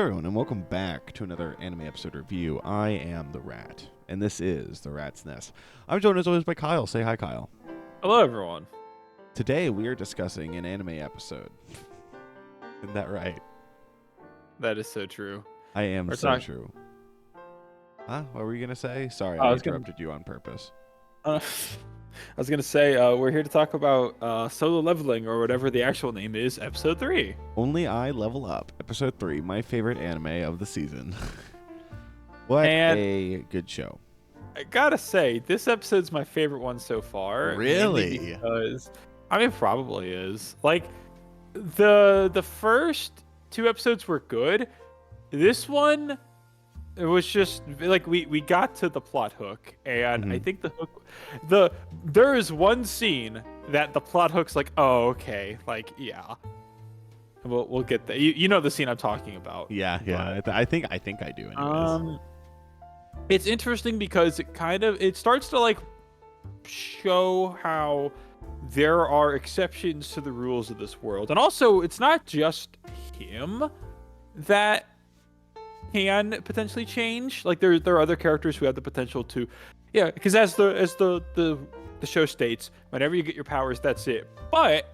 everyone, and welcome back to another anime episode review. I am the Rat, and this is the Rat's Nest. I'm joined as always by Kyle. Say hi, Kyle. Hello, everyone. Today we are discussing an anime episode. Isn't that right? That is so true. I am true. Huh? What were you gonna say? Sorry, I interrupted you on purpose. I was gonna say we're here to talk about solo leveling, or whatever the actual name is, episode 3. Only I Level Up, episode 3, my favorite anime of the season. What a good show. I gotta say, this episode's my favorite one so far. Really? Because, I mean, it probably is. Like, the first 2 episodes were good. This one, it was just like we got to the plot hook, and I think the hook, there is one scene that the plot hook's like, oh, okay, like, yeah, we'll get there. You know the scene I'm talking about. Yeah. I think I do. Anyways. It's interesting because it starts to like show how there are exceptions to the rules of this world, and also it's not just him that can potentially change. Like there are other characters who have the potential to, because as the show states, whenever you get your powers, that's it. But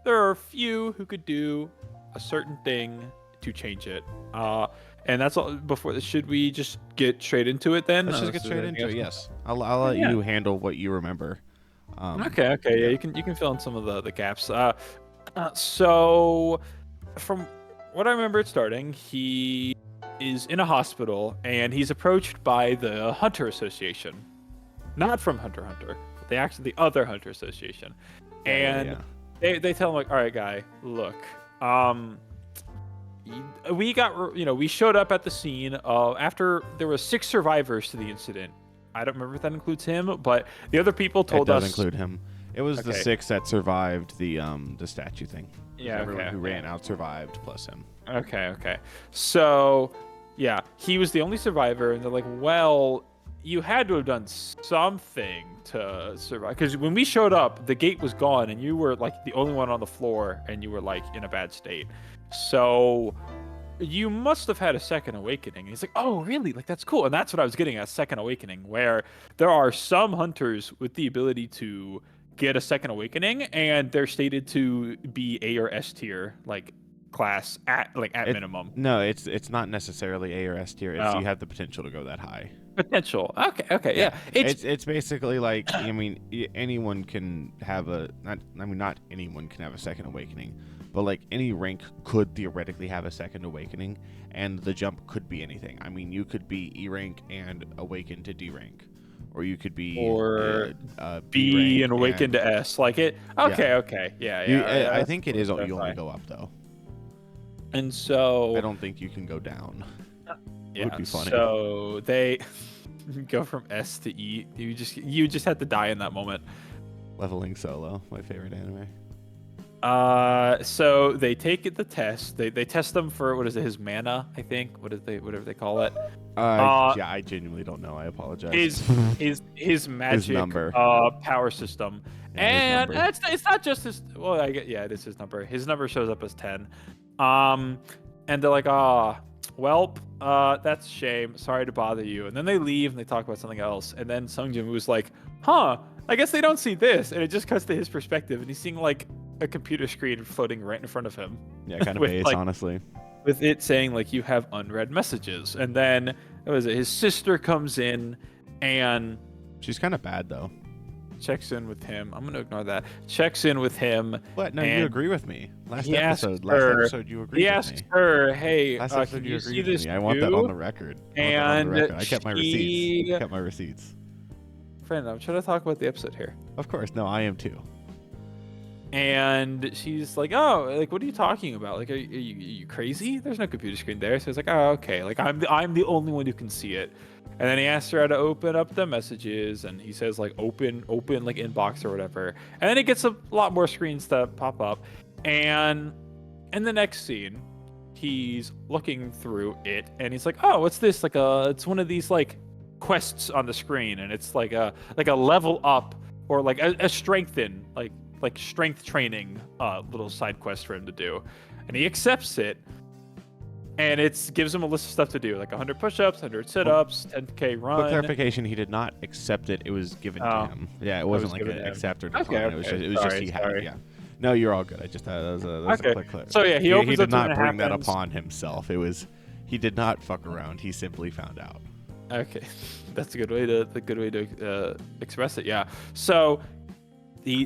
there are a few who could do a certain thing to change it. And that's all. Should we just get straight into it then? Let's just get straight into it. Yes, I'll let you handle what you remember. Okay. Yeah, you can fill in some of the gaps. So from what I remember, starting, he is in a hospital and he's approached by the Hunter Association, not from Hunter x Hunter, but the other Hunter Association, and they tell him, like, all right, guy, look, we showed up at the scene after there were 6 survivors to the incident. I don't remember if that includes him, but the other people told us. It does include him. It was the 6 that survived the statue thing. Yeah, everyone who ran out survived, plus him. Okay. So, yeah, he was the only survivor, and they're like, well, you had to have done something to survive, because when we showed up, the gate was gone, and you were like the only one on the floor, and you were like in a bad state. So you must have had a second awakening. And he's like, oh, really? Like, that's cool. And that's what I was getting at, second awakening, where there are some hunters with the ability to get a second awakening, and they're stated to be A or S tier, like, class at minimum. No, it's not necessarily A or S tier. It's you have the potential to go that high. Potential. Okay, yeah. It's basically like, I mean, anyone can have not anyone can have a second awakening, but like any rank could theoretically have a second awakening, and the jump could be anything. I mean, you could be E rank and awaken to D rank, or you could be B and awaken to S. Like it. Okay. Yeah. I think it is. You only go up though. And so I don't think you can go down. Yeah, would be funny. So they go from S to E. You just had to die in that moment. Leveling Solo, my favorite anime. So they take the test. They test them for, what is it, his mana, I think. Whatever they call it. Yeah, I genuinely don't know. I apologize. His magic his number. Power system. Yeah, and it's not just his. Well, it is his number. His number shows up as 10. And they're like, well, that's a shame. Sorry to bother you. And then they leave and they talk about something else. And then Sung Jinwoo's like, I guess they don't see this. And it just cuts to his perspective, and he's seeing like a computer screen floating right in front of him. Yeah, kind of base, honestly. With it saying like, you have unread messages. And then his sister comes in, and she's kind of bad though. Checks in with him. I'm gonna ignore that. Checks in with him. What? No, you agree with me. Last episode, you agreed with me. He asks her, "Hey, last episode you agreed see with this me. I want that on the record. I kept my receipts. Friend, I'm trying to talk about the episode here. Of course, no, I am too. And she's like, "Oh, like, what are you talking about? Like, are you crazy? There's no computer screen there." So it's like, "Oh, okay. Like, I'm the only one who can see it." And then he asks her how to open up the messages, and he says like, open like inbox or whatever. And then it gets a lot more screens to pop up. And in the next scene, he's looking through it, and he's like, "Oh, what's this? Like it's one of these like quests on the screen, and it's like a level up, or like a strengthen, like strength training little side quest for him to do." And he accepts it. and it gives him a list of stuff to do, like 100 push-ups, 100 sit-ups, 10K For run. clarification, he did not accept it. It was given to him. Yeah, it wasn't like an accept or decline. Okay, It was just he had it. Yeah. No, you're all good. I just that was a Okay. quick clear. So yeah, he opens did up to it not and it bring that happens. upon himself. It was he did not fuck around. He simply found out. Okay, that's a good way to express it. Yeah. So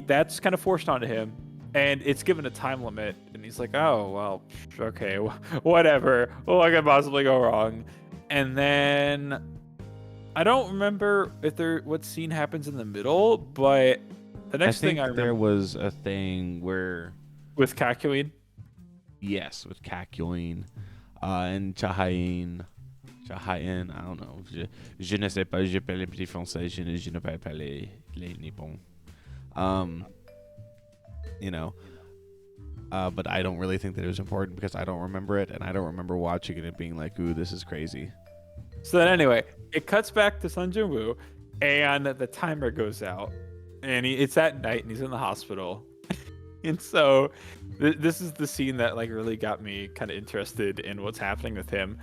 that's kind of forced onto him, and it's given a time limit, and he's like, oh well, okay, whatever. What could possibly go wrong? And then I don't remember what scene happens in the middle, but the next thing I remember there was a thing where with Kakyoin. Yes, with Kakyoin and Chahain. Chahain, I don't know. Je ne sais pas, je parle petit français, je ne parle pas les nippons. You know. But I don't really think that it was important because I don't remember it, and I don't remember watching it and being like, ooh, this is crazy. So then anyway, it cuts back to Sung Jinwoo, and the timer goes out, and it's at night, and he's in the hospital. And so this is the scene that like really got me kind of interested in what's happening with him.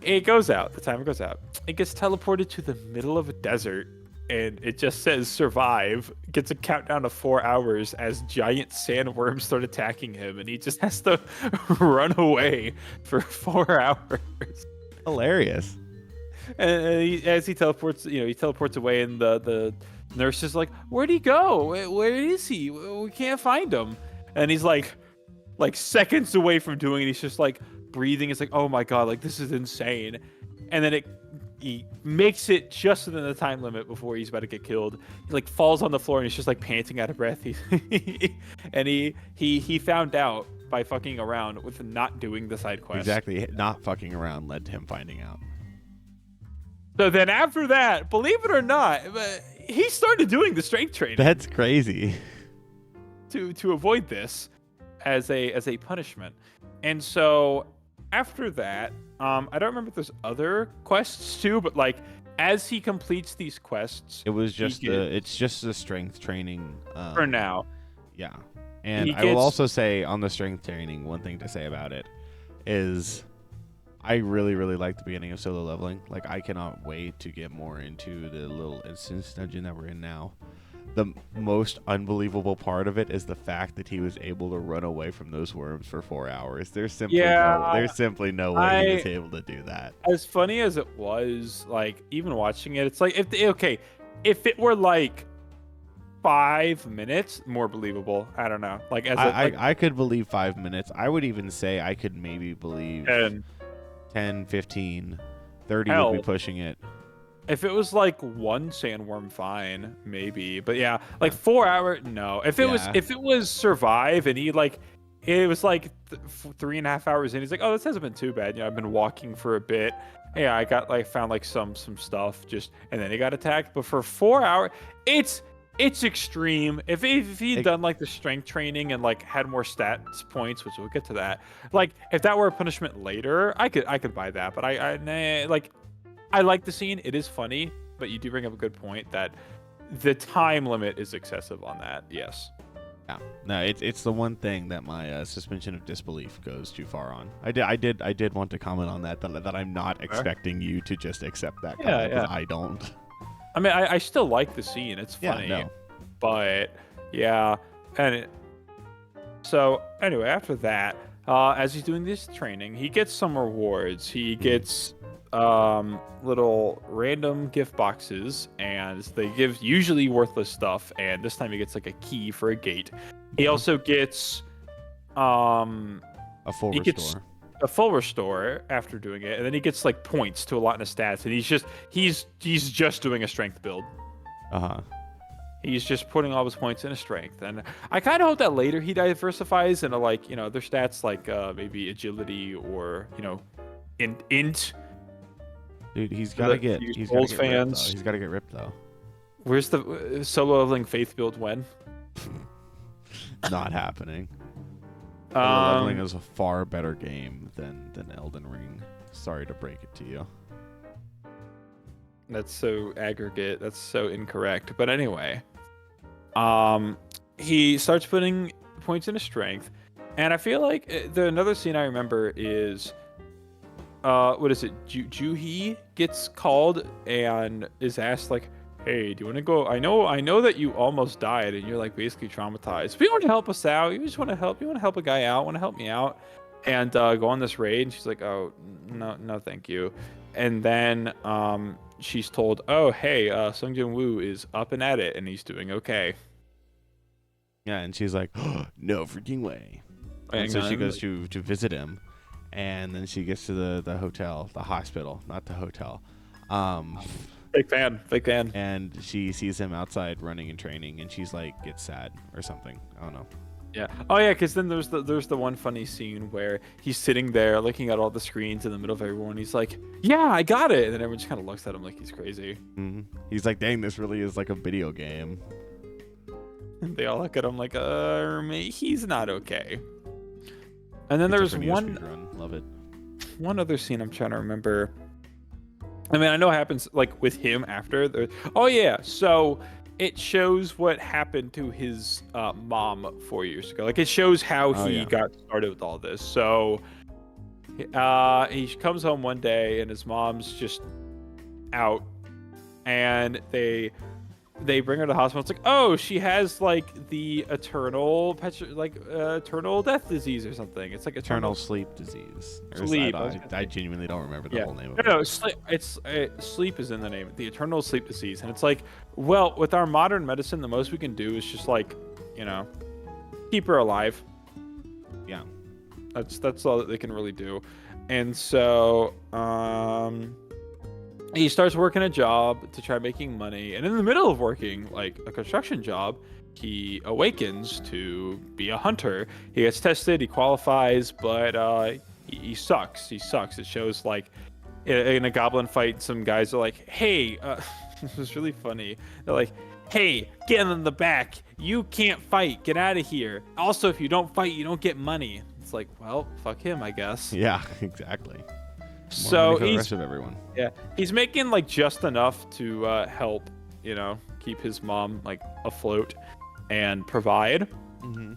It goes out, the timer goes out. It gets teleported to the middle of a desert, and it just says survive. Gets a countdown of 4 hours as giant sandworms start attacking him, and he just has to run away for 4 hours. Hilarious. And as he teleports, he teleports away, and the nurse is like, "Where'd he go? Where is he? We can't find him." And he's like seconds away from doing it. He's just like breathing. It's like, "Oh my god, like this is insane." And then he makes it just within the time limit before he's about to get killed. He like falls on the floor and he's just like panting out of breath. He found out by fucking around with not doing the side quest. Exactly, not fucking around led to him finding out. So then after that, believe it or not, he started doing the strength training. That's crazy. To avoid this as a punishment. And so after that, I don't remember if there's other quests too, but like as he completes these quests, it was just it's just the strength training for now. Yeah. And I will also say on the strength training, one thing to say about it is I really, really like the beginning of solo leveling. Like, I cannot wait to get more into the little instance dungeon that we're in now. The most unbelievable part of it is the fact that he was able to run away from those worms for 4 hours. There's simply no way he was able to do that. As funny as it was, like, even watching it, it's like, if it were like 5 minutes, more believable. I don't know. Like, I could believe 5 minutes. I would even say I could maybe believe 10, 15, 30 would be pushing it. If it was like one sandworm, fine, maybe. But yeah, like 4 hours, no. If it was survive and he like, it was like 3.5 hours in, he's like, oh, this hasn't been too bad. I've been walking for a bit. Yeah, I got like found like some stuff just, and then he got attacked. But for 4 hours, it's extreme. If he'd done like the strength training and like had more stats points, which we'll get to that. Like if that were a punishment later, I could buy that. But I like the scene. It is funny, but you do bring up a good point that the time limit is excessive on that. Yes. Yeah. No, it's the one thing that my suspension of disbelief goes too far on. I did want to comment on that I'm not expecting you to just accept that comment, because I don't. I mean, I still like the scene. It's funny, but yeah. So anyway, after that, as he's doing this training, he gets some rewards. He gets little random gift boxes, and they give usually worthless stuff. And this time he gets like a key for a gate. He also gets a full restore. A full restore after doing it, and then he gets like points to a lot in his stats, and he's just doing a strength build. He's just putting all his points in a strength, and I kind of hope that later he diversifies into like their stats like maybe agility or int. Dude, he's got to get fans. He's got to get ripped though. Where's the solo leveling faith build when? Not happening. Leveling is a far better game than Elden Ring. Sorry to break it to you. That's so aggregate. That's so incorrect. But anyway, he starts putting points into strength, And I feel like another scene I remember is, what is it? Juhee gets called and is asked like, "Hey, do you want to go? I know that you almost died and you're like basically traumatized. But you want to help us out? You just want to help? You want to help a guy out? Want to help me out? And go on this raid?" And she's like, "Oh, no, no, thank you." And then she's told, "Oh, hey, Sung Jinwoo is up and at it and he's doing okay." Yeah, and she's like, oh, no freaking way. And so she goes to visit him, and then she gets to the hotel, the hospital, not the hotel. Fake fan. And she sees him outside running and training, and she's like, gets sad or something. I don't know. Yeah. Oh yeah, because then there's the one funny scene where he's sitting there looking at all the screens in the middle of everyone. He's like, "Yeah, I got it," and then everyone just kind of looks at him like he's crazy. Mm-hmm. He's like, "Dang, this really is like a video game." And they all look at him like, he's not okay." And then there's Love it. one other scene I'm trying to remember. I mean, I know it happens like with him after. Oh yeah, so it shows what happened to his mom 4 years ago. Like it shows how he got started with all this. So he comes home one day and his mom's just out, and they bring her to the hospital. It's like, oh, she has like the eternal death disease or something. It's like eternal sleep disease. Sleep. I genuinely don't remember the whole name of it. No, sleep is in the name. The eternal sleep disease, and it's like, well, with our modern medicine, the most we can do is just like, keep her alive. Yeah, that's all that they can really do, and so he starts working a job to try making money, and in the middle of working like a construction job, he awakens to be a hunter. He gets tested, he qualifies, but he sucks. It shows like in a goblin fight, some guys are like, "Hey," this was really funny. They're like, "Hey, get in the back. You can't fight. Get out of here. Also, if you don't fight, you don't get money." It's like, well, fuck him, I guess. Yeah, exactly. So the rest of everyone. Yeah, he's making like just enough to help, keep his mom like afloat and provide. Mm-hmm.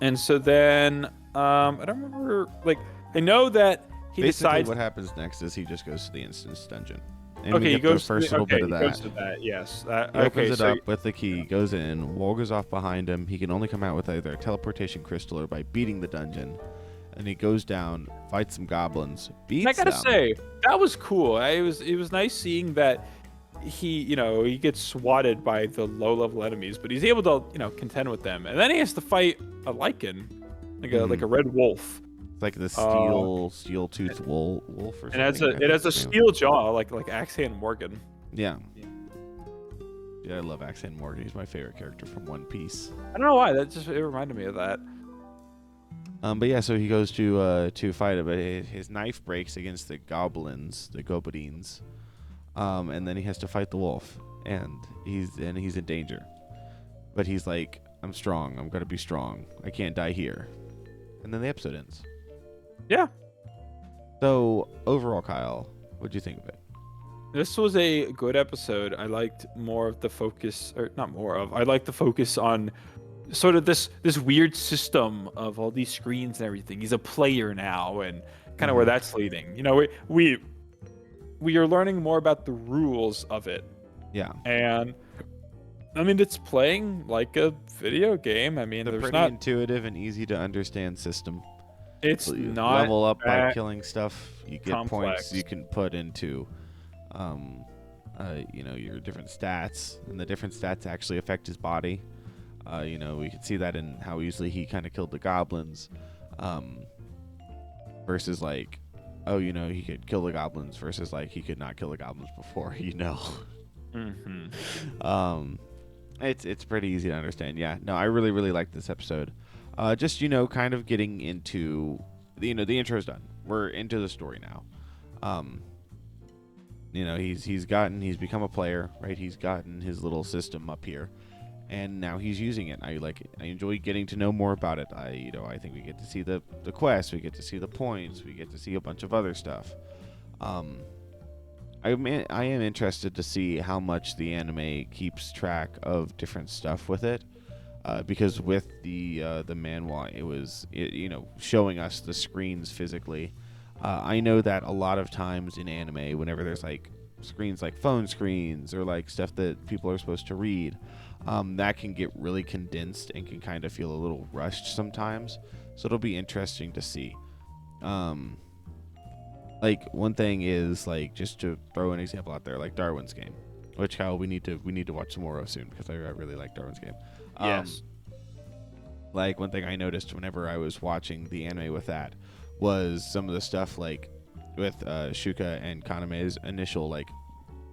And so then I don't remember. Like I know that he Basically, decides. what happens next is he just goes to the instance dungeon. And Okay, we he get goes the first to little bit of he that. goes to that. Yes. He opens it up with the key, goes in, Wall goes off behind him. He can only come out with either a teleportation crystal or by beating the dungeon. And he goes down, fights some goblins, beats them. I gotta say, that was cool. It was nice seeing that he gets swatted by the low level enemies, but he's able to contend with them. And then he has to fight a lichen, like a red wolf. It's like the steel toothed wolf or something. And it has a steel jaw, like Axe Hand Morgan. Yeah. Yeah, I love Axe Hand Morgan. He's my favorite character from One Piece. I don't know why. It reminded me of that. But yeah, so he goes to fight it, but his knife breaks against the goblins, the gobadines, and then he has to fight the wolf, and he's in danger. But he's like, I'm strong. I'm gonna be strong. I can't die here. And then the episode ends. Yeah. So overall, Kyle, what'd you think of it? This was a good episode. I liked more of the focus, or not more of. I liked the focus on sort of this weird system of all these screens and everything. He's a player now, and kind of where that's leading. We are learning more about the rules of it. Yeah. And I mean, it's playing like a video game. I mean, it's a there's pretty not intuitive and easy to understand system. It's so you not level up by killing stuff. You get complex. points you can put into your different stats, and the different stats actually affect his body. We can see that in how easily he kind of killed the goblins, versus like, he could kill the goblins versus like he could not kill the goblins before. Mm-hmm. It's pretty easy to understand. Yeah, no, I really really like this episode. Just kind of getting into the intro's done. We're into the story now. He's become a player, right? He's gotten his little system up here, and now he's using it. I like it. I enjoy getting to know more about it. I think we get to see the quests, we get to see the points, we get to see a bunch of other stuff. I am interested to see how much the anime keeps track of different stuff with it. because with the manhwa, showing us the screens physically. I know that a lot of times in anime, whenever there's like screens like phone screens or like stuff that people are supposed to read, that can get really condensed and can kind of feel a little rushed sometimes. So it'll be interesting to see. Um, like one thing is like just to throw an example out there, like Darwin's Game, which Kyle we need to watch some more of soon because I really like Darwin's Game. Yes. Like one thing I noticed whenever I was watching the anime with that was some of the stuff like with Shuka and Kaname's initial like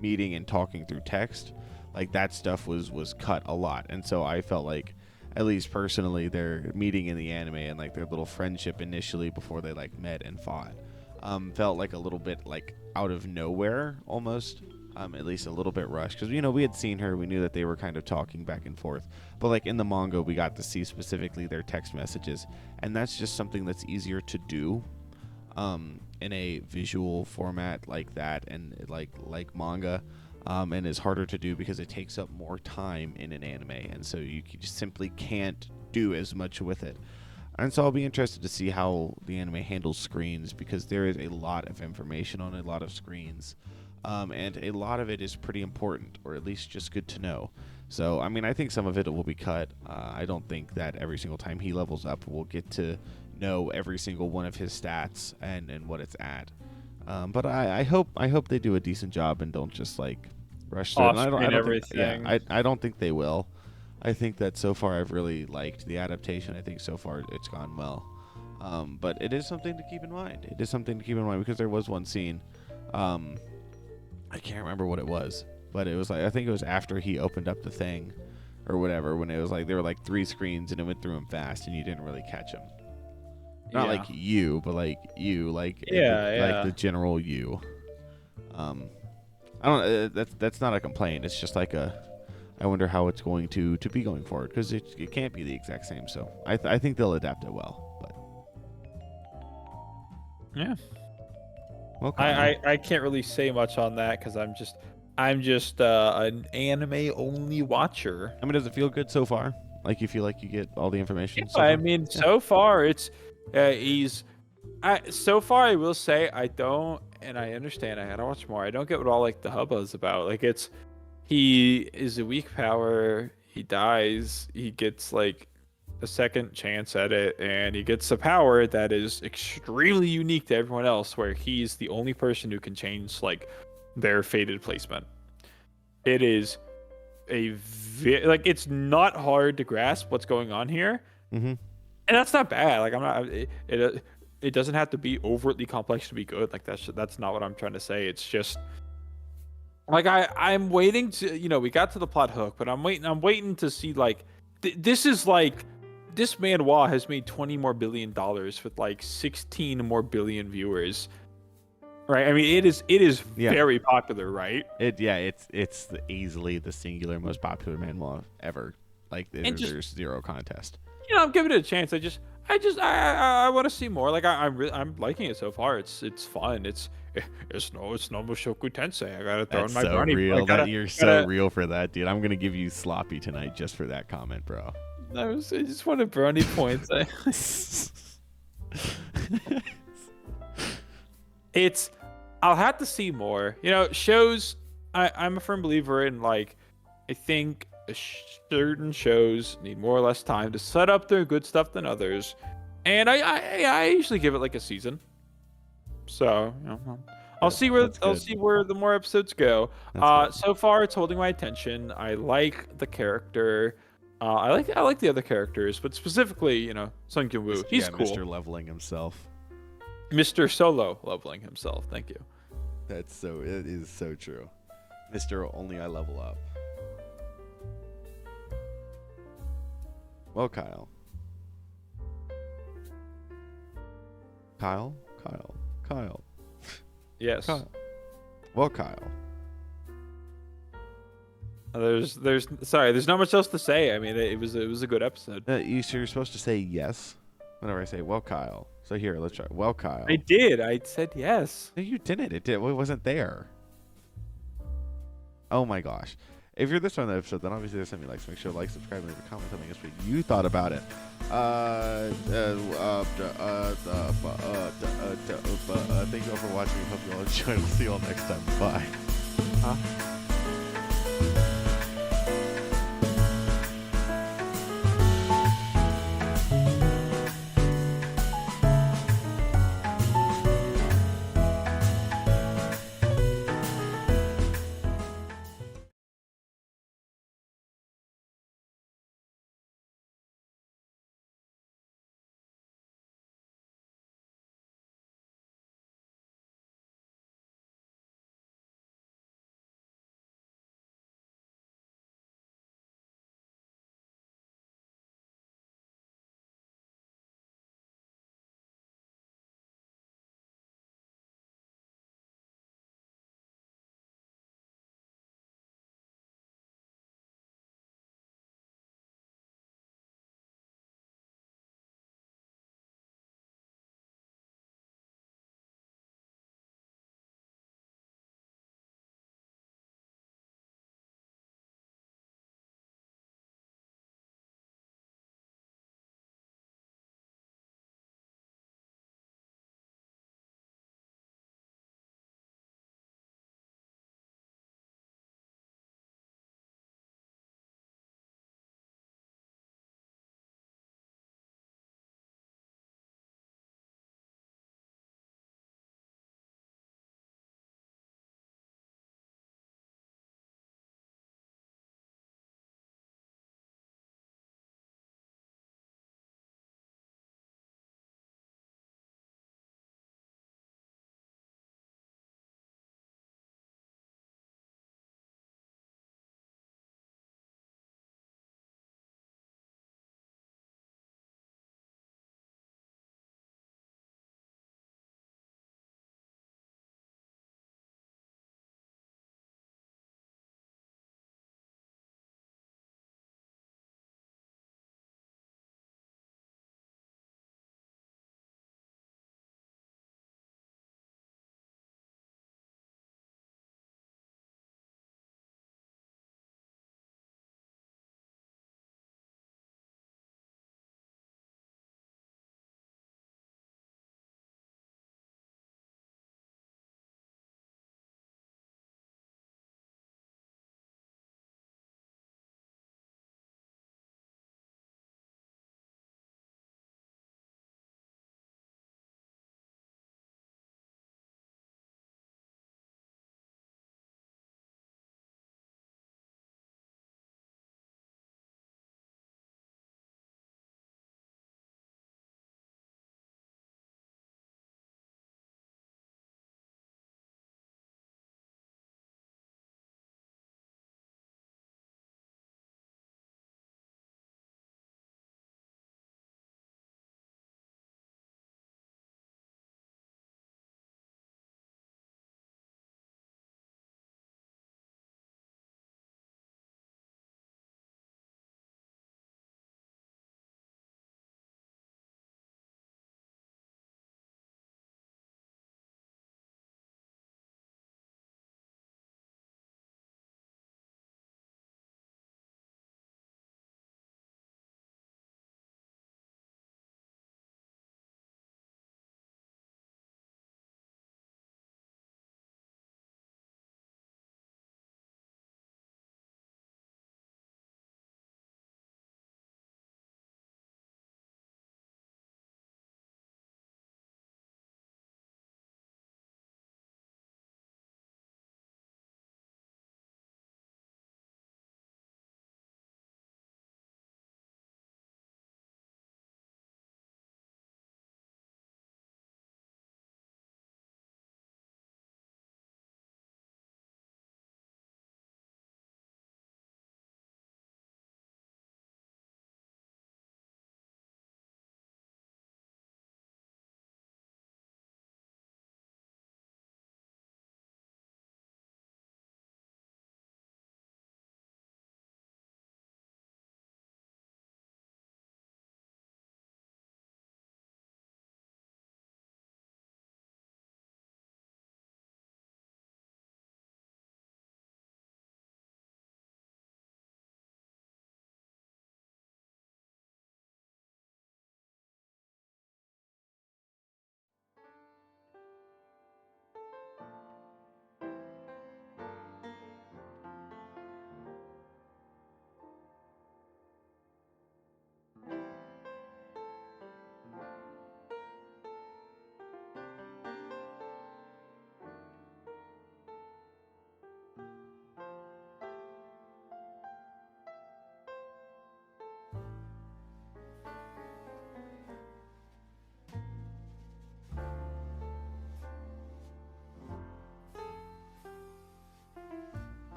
meeting and talking through text, like that stuff was cut a lot, and so I felt like, at least personally, their meeting in the anime and like their little friendship initially before they like met and fought, felt like a little bit like out of nowhere almost. At least a little bit rushed because we had seen her, we knew that they were kind of talking back and forth, but like in the manga we got to see specifically their text messages, and that's just something that's easier to do in a visual format like that, and like manga, and is harder to do because it takes up more time in an anime, and so you just simply can't do as much with it. And so I'll be interested to see how the anime handles screens, because there is a lot of information on a lot of screens. And a lot of it is pretty important, or at least just good to know. So, I mean, I think some of it will be cut. I don't think that every single time he levels up, we'll get to know every single one of his stats and what it's at. But I hope they do a decent job and don't just like rush through it. And Off-screen I don't everything. think, I don't think they will. I think that so far I've really liked the adaptation. I think so far it's gone well. But it is something to keep in mind. It is something to keep in mind because there was one scene. I can't remember what it was, but it was like, I think it was after he opened up the thing or whatever, when it was like there were like 3 screens and it went through them fast and you didn't really catch them. Not like you, but like you, like like the general you. I don't. That's not a complaint. It's just like I wonder how it's going to be going forward, because it can't be the exact same. So I think they'll adapt it well. But Yeah. okay. I can't really say much on that because I'm just an anime only watcher. I mean, does it feel good so far? Like you feel like you get all the information? Yeah, So I far? mean, Yeah. so far so far I will say I don't, and I understand I gotta watch more. I don't get what all like the hubbub's about. Like he is a weak power. He dies. He gets like a second chance at it, and he gets a power that is extremely unique to everyone else, where he's the only person who can change like their fated placement. It is like it's not hard to grasp what's going on here, Mm-hmm. and that's not bad. Like I'm not it doesn't have to be overtly complex to be good. Like that's not what I'm trying to say. It's just like I'm waiting to, we got to the plot hook, but I'm waiting to see like this is like this manhwa has made $20 more billion with like 16 more billion viewers. Right? I mean, it is very popular, right? It's easily the singular most popular manhwa ever. Like there's zero contest. I'm giving it a chance. I want to see more. Like I'm liking it so far. It's fun. It's no Mushoku Tensei. I gotta throw That's in my so brownie. real. You're so real for that, dude. I'm gonna give you sloppy tonight just for that comment, bro. I just wanted brownie points. I'll have to see more. Shows. I'm a firm believer in like, I think certain shows need more or less time to set up their good stuff than others, and I usually give it like a season. So I'll see where the more episodes go. So far it's holding my attention. I like the character. I like the other characters, but specifically, Sung Jinwoo. He's cool. Mr. Leveling himself. Mr. Solo leveling himself. Thank you. It is so true. Mr. Only I Level Up. Well, Kyle. Yes. Kyle. Well, Kyle. There's not much else to say. I mean, it was a good episode. You're supposed to say yes whenever I say, well, Kyle. So here, let's try. Well, Kyle. I did. I said yes. No, you didn't. It wasn't there. Oh my gosh. If you're this on the episode, then obviously there's something you like. So make sure to like, subscribe, and leave a comment telling us what you thought about it. Thank you all for watching. Hope you all enjoyed. We'll see you all next time. Bye. Huh?